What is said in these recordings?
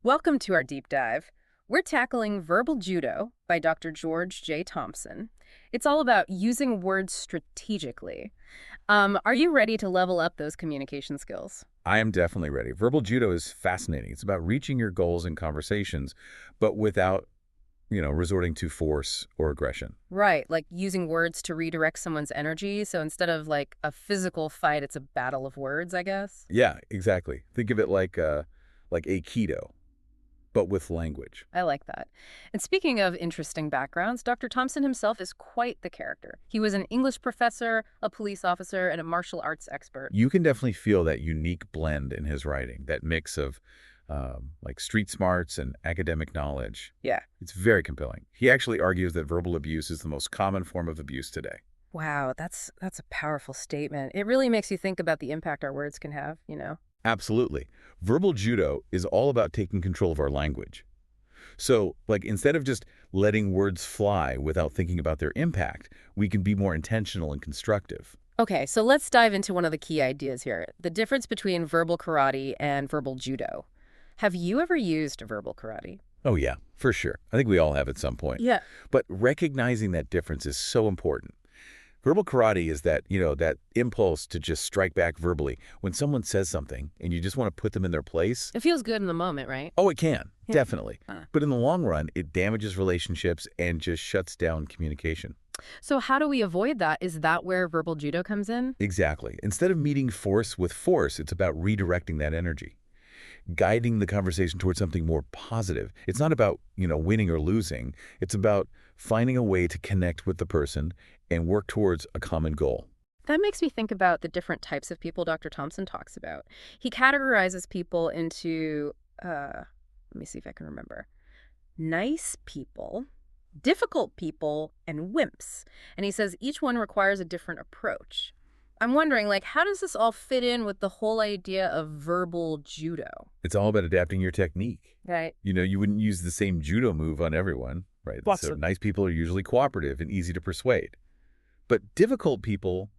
Welcome to our deep dive. We're tackling Verbal Judo by Dr. George J. Thompson. It's all about using words strategically. Are you ready to level up those communication skills? I am definitely ready. Verbal judo is fascinating. It's about reaching your goals in conversations, but without, resorting to force or aggression. Right, like using words to redirect someone's energy. So instead of like a physical fight, it's a battle of words, I guess. Yeah, exactly. Think of it like Aikido, but with language. I like that. And speaking of interesting backgrounds, Dr. Thompson himself is quite the character. He was an English professor, a police officer, and a martial arts expert. You can definitely feel that unique blend in his writing, that mix of like street smarts and academic knowledge. Yeah. It's very compelling. He actually argues that verbal abuse is the most common form of abuse today. Wow, that's a powerful statement. It really makes you think about the impact our words can have. Absolutely. Verbal judo is all about taking control of our language. So, like, instead of just letting words fly without thinking about their impact, we can be more intentional and constructive. Okay, so let's dive into one of the key ideas here, the difference between verbal karate and verbal judo. Have you ever used verbal karate? Oh, yeah, for sure. I think we all have at some point. Yeah. But recognizing that difference is so important. Verbal karate is that impulse to just strike back verbally. When someone says something and you just want to put them in their place, It feels good in the moment, right? oh, it can, Yeah. definitely. Uh. But in the long run, it damages relationships and just shuts down communication. So how do we avoid that? Is that where verbal judo comes in? Exactly. Instead of meeting force with force, it's about redirecting that energy, guiding the conversation towards something more positive. It's not about, winning or losing. It's about finding a way to connect with the person and work towards a common goal. That makes me think about the different types of people Dr. Thompson talks about. He categorizes people into, let me see if I can remember, nice people, difficult people, and wimps. And he says each one requires a different approach. I'm wondering, like, how does this all fit in with the whole idea of verbal judo? It's all about adapting your technique. Right. You wouldn't use the same judo move on everyone, right? Lots So of nice people are usually cooperative and easy to persuade. But difficult people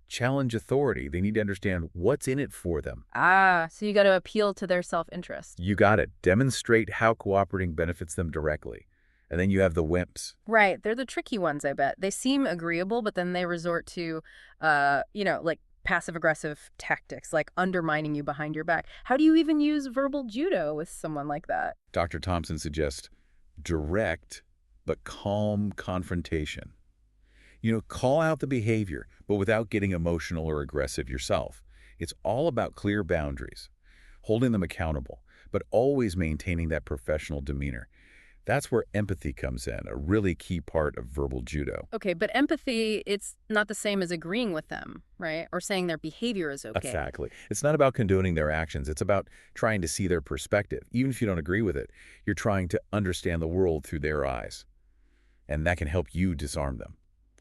challenge authority. They need to understand what's in it for them. So you got to appeal to their self-interest. You got it. Demonstrate how cooperating benefits them directly. And then you have the wimps. Right. They're the tricky ones, I bet. They seem agreeable, but then they resort to, like passive aggressive tactics, like undermining you behind your back. How do you even use verbal judo with someone like that? Dr. Thompson suggests direct but calm confrontation. Call out the behavior, but without getting emotional or aggressive yourself. It's all about clear boundaries, holding them accountable, but always maintaining that professional demeanor. That's where empathy comes in, a really key part of verbal judo. Okay, but empathy, it's not the same as agreeing with them, right? Or saying their behavior is okay. Exactly. It's not about condoning their actions. It's about trying to see their perspective. Even if you don't agree with it, you're trying to understand the world through their eyes. And that can help you disarm them.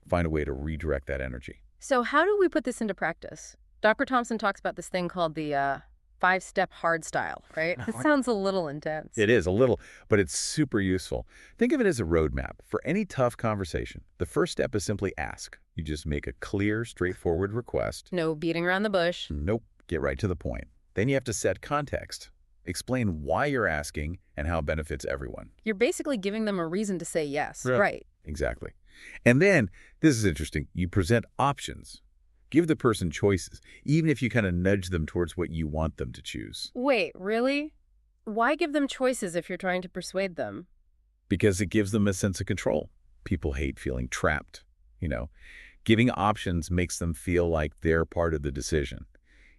Find a way to redirect that energy. So how do we put this into practice? Dr. Thompson talks about this thing called the five-step hard style, right? It sounds a little intense. It is a little, but it's super useful. Think of it as a roadmap. For any tough conversation, the first step is simply ask. You just make a clear, straightforward request. No beating around the bush. Nope, get right to the point. Then you have to set context. Explain why you're asking and how it benefits everyone. You're basically giving them a reason to say yes, Yeah. right? Exactly. And then, this is interesting, you present options. Give the person choices, even if you kind of nudge them towards what you want them to choose. Wait, really? Why give them choices if you're trying to persuade them? Because it gives them a sense of control. People hate feeling trapped. Giving options makes them feel like they're part of the decision,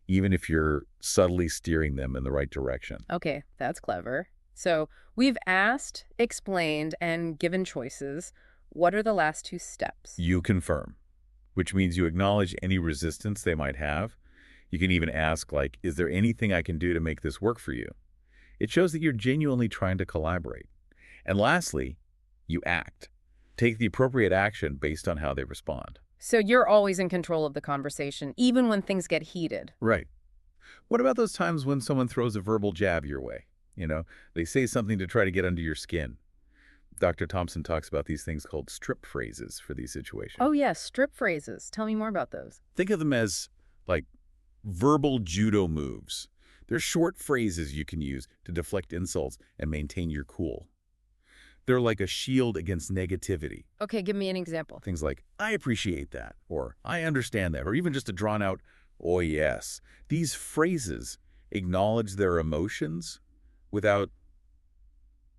even if you're subtly steering them in the right direction. Okay, that's clever. So we've asked, explained, and given choices. What are the last two steps? You confirm, which means you acknowledge any resistance they might have. You can even ask, like, is there anything I can do to make this work for you? It shows that you're genuinely trying to collaborate. And lastly, you act. Take the appropriate action based on how they respond. So you're always in control of the conversation, even when things get heated. Right. What about those times when someone throws a verbal jab your way? They say something to try to get under your skin. Dr. Thompson talks about these things called strip phrases for these situations. Oh, yes, strip phrases. Tell me more about those. Think of them as like verbal judo moves. They're short phrases you can use to deflect insults and maintain your cool. They're like a shield against negativity. Okay, give me an example. Things like, I appreciate that, or I understand that, or even just a drawn out, oh yes. These phrases acknowledge their emotions without,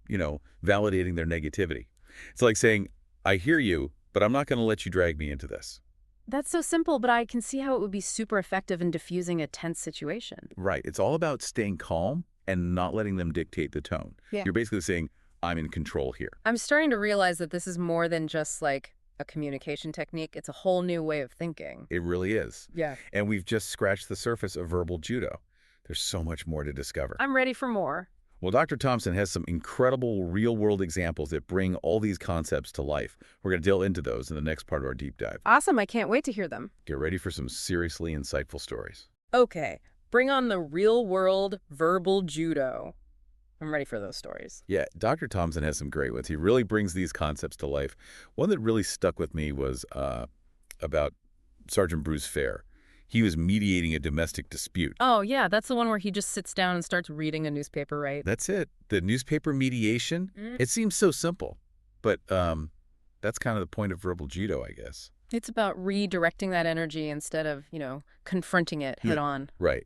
validating their negativity. It's like saying, I hear you, but I'm not going to let you drag me into this. That's so simple, but I can see how it would be super effective in diffusing a tense situation. Right. It's all about staying calm and not letting them dictate the tone. Yeah. You're basically saying, I'm in control here. I'm starting to realize that this is more than just like a communication technique. It's a whole new way of thinking. It really is. Yeah. And we've just scratched the surface of verbal judo. There's so much more to discover. I'm ready for more. Well, Dr. Thompson has some incredible real-world examples that bring all these concepts to life. We're going to delve into those in the next part of our deep dive. Awesome. I can't wait to hear them. Get ready for some seriously insightful stories. Okay. Bring on the real-world verbal judo. I'm ready for those stories. Yeah, Dr. Thompson has some great ones. He really brings these concepts to life. One that really stuck with me was about Sergeant Bruce Fair. He was mediating a domestic dispute. Oh, yeah. That's the one where he just sits down and starts reading a newspaper, right? That's it. The newspaper mediation, It seems so simple, but that's kind of the point of verbal judo, I guess. It's about redirecting that energy instead of, confronting it head on. Right.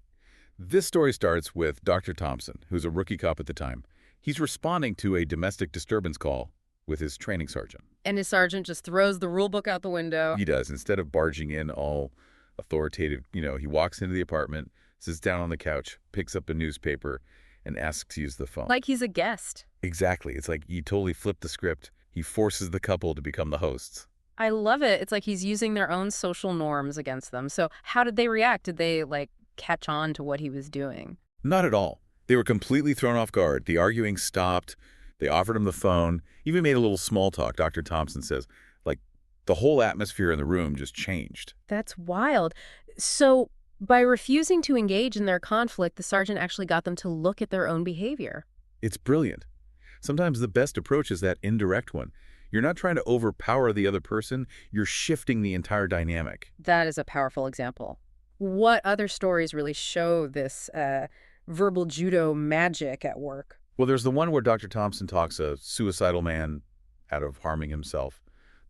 This story starts with Dr. Thompson, who's a rookie cop at the time. He's responding to a domestic disturbance call with his training sergeant. And his sergeant just throws the rule book out the window. He does. Instead of barging in all authoritative, he walks into the apartment, sits down on the couch, picks up a newspaper, and asks to use the phone. Like he's a guest. Exactly. It's like he totally flipped the script. He forces the couple to become the hosts. I love it. It's like he's using their own social norms against them. So how did they react? Did they, catch on to what he was doing? Not at all. They were completely thrown off guard. The arguing stopped. They offered him the phone, even made a little small talk, Dr. Thompson says. The whole atmosphere in the room just changed. That's wild. So by refusing to engage in their conflict, the sergeant actually got them to look at their own behavior. It's brilliant. Sometimes the best approach is that indirect one. You're not trying to overpower the other person. You're shifting the entire dynamic. That is a powerful example. What other stories really show this verbal judo magic at work? Well, there's the one where Dr. Thompson talks a suicidal man out of harming himself.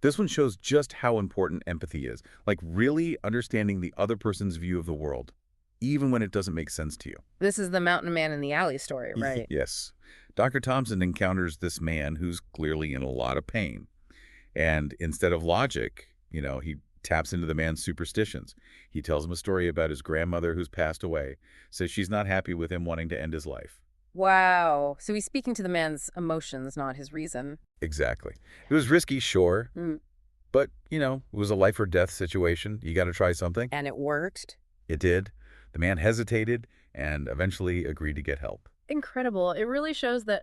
This one shows just how important empathy is, really understanding the other person's view of the world, even when it doesn't make sense to you. This is the mountain man in the alley story, right? Yes. Dr. Thompson encounters this man who's clearly in a lot of pain. And instead of logic, he taps into the man's superstitions. He tells him a story about his grandmother who's passed away, says she's not happy with him wanting to end his life. Wow. So he's speaking to the man's emotions, not his reason. Exactly. It was risky, sure, but, it was a life or death situation. You got to try something. And it worked? It did. The man hesitated and eventually agreed to get help. Incredible. It really shows that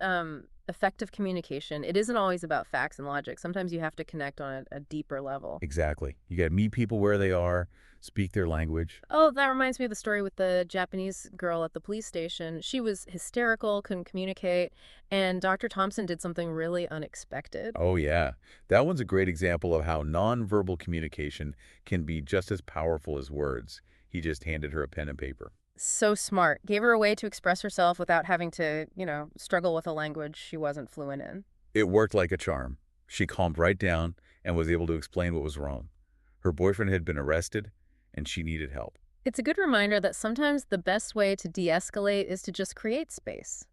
effective communication, it isn't always about facts and logic. Sometimes you have to connect on a deeper level. Exactly. You got to meet people where they are, speak their language. Oh, that reminds me of the story with the Japanese girl at the police station. She was hysterical, couldn't communicate, and Dr. Thompson did something really unexpected. Oh, yeah. That one's a great example of how nonverbal communication can be just as powerful as words. He just handed her a pen and paper. So smart. Gave her a way to express herself without having to, struggle with a language she wasn't fluent in. It worked like a charm. She calmed right down and was able to explain what was wrong. Her boyfriend had been arrested, and she needed help. It's a good reminder that sometimes the best way to de-escalate is to just create space.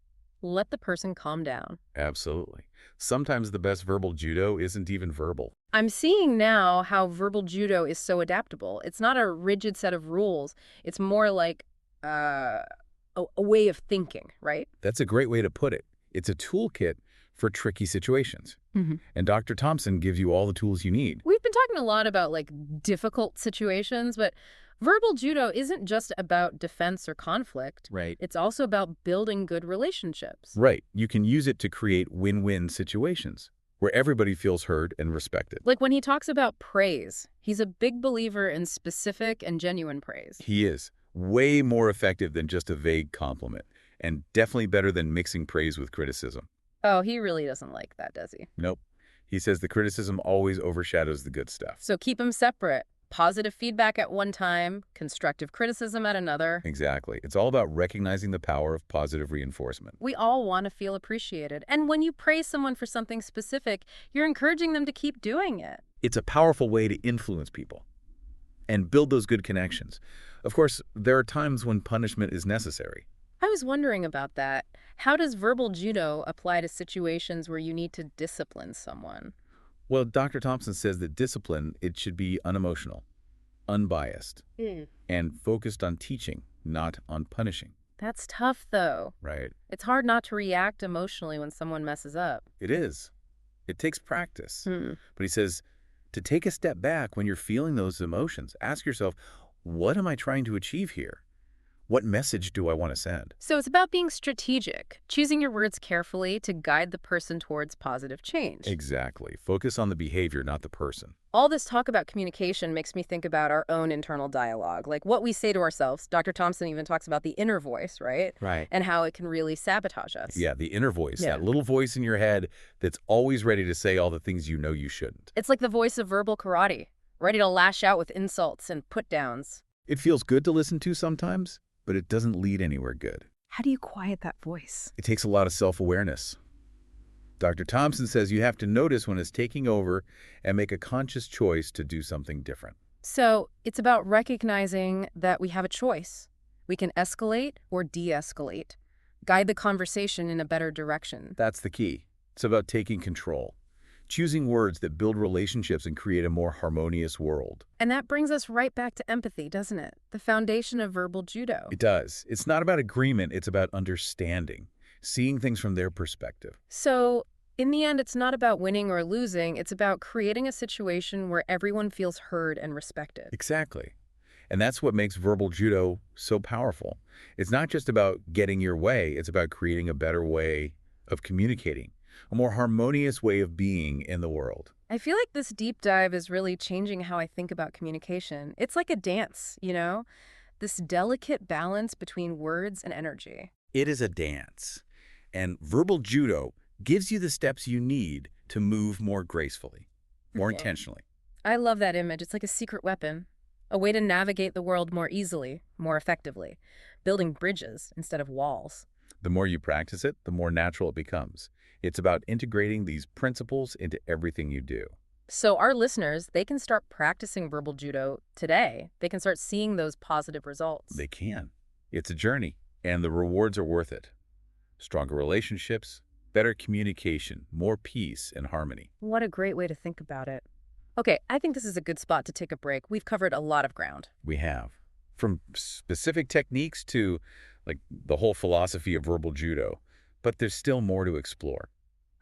Let the person calm down. Absolutely. Sometimes the best verbal judo isn't even verbal. I'm seeing now how verbal judo is so adaptable. It's not a rigid set of rules. It's more like a way of thinking, right? That's a great way to put it. It's a toolkit for tricky situations. And Dr. Thompson gives you all the tools you need. We've been talking a lot about difficult situations, but verbal judo isn't just about defense or conflict. Right. It's also about building good relationships. Right. You can use it to create win-win situations where everybody feels heard and respected. Like when he talks about praise, he's a big believer in specific and genuine praise. He is. Way more effective than just a vague compliment, and definitely better than mixing praise with criticism. Oh, he really doesn't like that, does he? Nope. He says the criticism always overshadows the good stuff. So keep them separate. Positive feedback at one time, constructive criticism at another. Exactly. It's all about recognizing the power of positive reinforcement. We all want to feel appreciated. And when you praise someone for something specific, you're encouraging them to keep doing it. It's a powerful way to influence people and build those good connections. Of course, there are times when punishment is necessary. I was wondering about that. How does verbal judo apply to situations where you need to discipline someone? Well, Dr. Thompson says that discipline, it should be unemotional, unbiased, and focused on teaching, not on punishing. That's tough, though. Right. It's hard not to react emotionally when someone messes up. It is. It takes practice. Hmm. But he says to take a step back when you're feeling those emotions. Ask yourself, what am I trying to achieve here? What message do I want to send? So it's about being strategic, choosing your words carefully to guide the person towards positive change. Exactly. Focus on the behavior, not the person. All this talk about communication makes me think about our own internal dialogue, like what we say to ourselves. Dr. Thompson even talks about the inner voice, right? Right. And how it can really sabotage us. Yeah, the inner voice, Yeah. that little voice in your head that's always ready to say all the things you know you shouldn't. It's like the voice of verbal karate, ready to lash out with insults and put-downs. It feels good to listen to sometimes, but it doesn't lead anywhere good. How do you quiet that voice? It takes a lot of self-awareness. Dr. Thompson says you have to notice when it's taking over and make a conscious choice to do something different. So it's about recognizing that we have a choice. We can escalate or de-escalate, guide the conversation in a better direction. That's the key. It's about taking control, choosing words that build relationships and create a more harmonious world. And that brings us right back to empathy, doesn't it? The foundation of verbal judo. It does. It's not about agreement, it's about understanding, seeing things from their perspective. So in the end, it's not about winning or losing. It's about creating a situation where everyone feels heard and respected. Exactly. And that's what makes verbal judo so powerful. It's not just about getting your way, it's about creating a better way of communicating, a more harmonious way of being in the world. I feel like this deep dive is really changing how I think about communication. It's like a dance, you know? This delicate balance between words and energy. It is a dance. And verbal judo gives you the steps you need to move more gracefully, more Okay. intentionally. I love that image. It's like a secret weapon, a way to navigate the world more easily, more effectively, building bridges instead of walls. The more you practice it, the more natural it becomes. It's about integrating these principles into everything you do. So our listeners, they can start practicing verbal judo today. They can start seeing those positive results. They can. It's a journey, and the rewards are worth it. Stronger relationships, better communication, more peace and harmony. What a great way to think about it. Okay, I think this is a good spot to take a break. We've covered a lot of ground. We have. From specific techniques to like the whole philosophy of verbal judo, but there's still more to explore.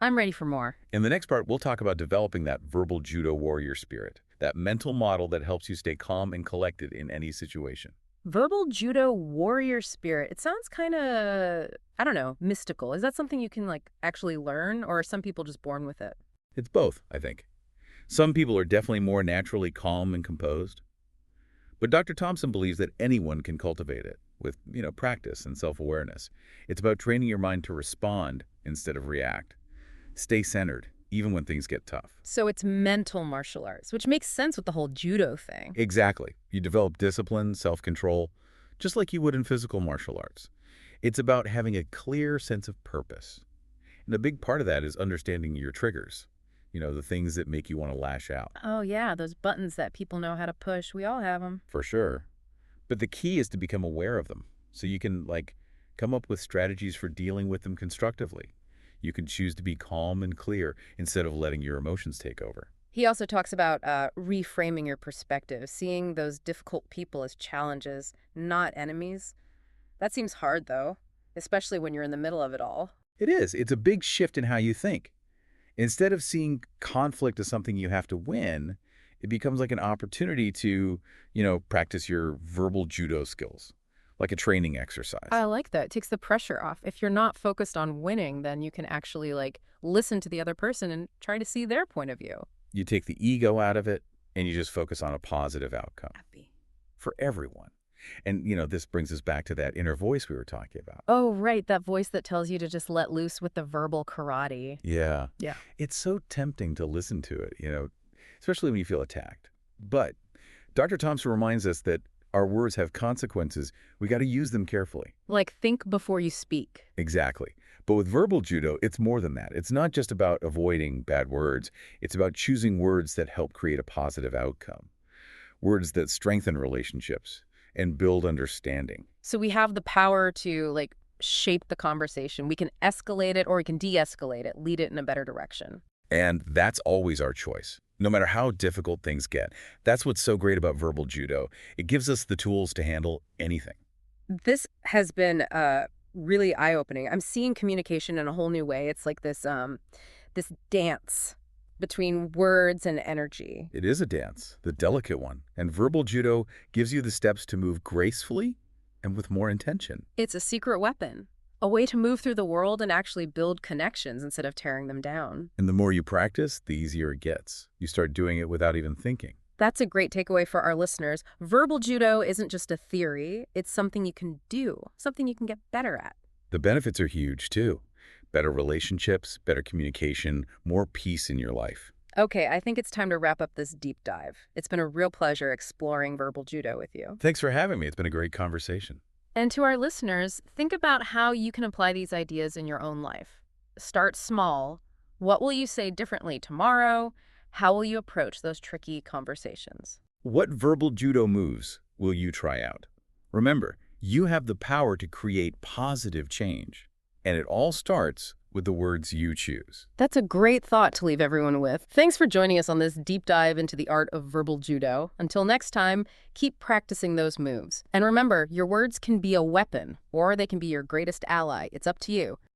I'm ready for more. In the next part, we'll talk about developing that verbal judo warrior spirit, that mental model that helps you stay calm and collected in any situation. Verbal judo warrior spirit. It sounds kind of, I don't know, mystical. Is that something you can actually learn, or are some people just born with it? It's both, I think. Some people are definitely more naturally calm and composed, but Dr. Thompson believes that anyone can cultivate it with, practice and self-awareness. It's about training your mind to respond instead of react. Stay centered, even when things get tough. So it's mental martial arts, which makes sense with the whole judo thing. Exactly. You develop discipline, self-control, just like you would in physical martial arts. It's about having a clear sense of purpose. And a big part of that is understanding your triggers, the things that make you want to lash out. Oh yeah, those buttons that people know how to push. We all have them. For sure. But the key is to become aware of them so you can, come up with strategies for dealing with them constructively. You can choose to be calm and clear instead of letting your emotions take over. He also talks about reframing your perspective, seeing those difficult people as challenges, not enemies. That seems hard, though, especially when you're in the middle of it all. It is. It's a big shift in how you think. Instead of seeing conflict as something you have to win, it becomes like an opportunity to, practice your verbal judo skills, like a training exercise. I like that. It takes the pressure off. If you're not focused on winning, then you can actually listen to the other person and try to see their point of view. You take the ego out of it, and you just focus on a positive outcome Happy. for everyone. And, this brings us back to that inner voice we were talking about. Oh, right. That voice that tells you to just let loose with the verbal karate. Yeah. Yeah. It's so tempting to listen to it, especially when you feel attacked. But Dr. Thompson reminds us that our words have consequences. We got to use them carefully. Like, think before you speak. Exactly. But with verbal judo, it's more than that. It's not just about avoiding bad words. It's about choosing words that help create a positive outcome, words that strengthen relationships and build understanding. So we have the power to, like, shape the conversation. We can escalate it or we can de-escalate it, lead it in a better direction. And that's always our choice, no matter how difficult things get. That's what's so great about verbal judo. It gives us the tools to handle anything. This has been really eye-opening. I'm seeing communication in a whole new way. It's like this dance between words and energy. It is a dance, the delicate one. And verbal judo gives you the steps to move gracefully and with more intention. It's a secret weapon, a way to move through the world and actually build connections instead of tearing them down. And the more you practice, the easier it gets. You start doing it without even thinking. That's a great takeaway for our listeners. Verbal judo isn't just a theory, it's something you can do, something you can get better at. The benefits are huge, too. Better relationships, better communication, more peace in your life. Okay, I think it's time to wrap up this deep dive. It's been a real pleasure exploring verbal judo with you. Thanks for having me. It's been a great conversation. And to our listeners, think about how you can apply these ideas in your own life. Start small. What will you say differently tomorrow? How will you approach those tricky conversations? What verbal judo moves will you try out? Remember, you have the power to create positive change. And it all starts with the words you choose. That's a great thought to leave everyone with. Thanks for joining us on this deep dive into the art of verbal judo. Until next time, keep practicing those moves. And remember, your words can be a weapon, or they can be your greatest ally. It's up to you.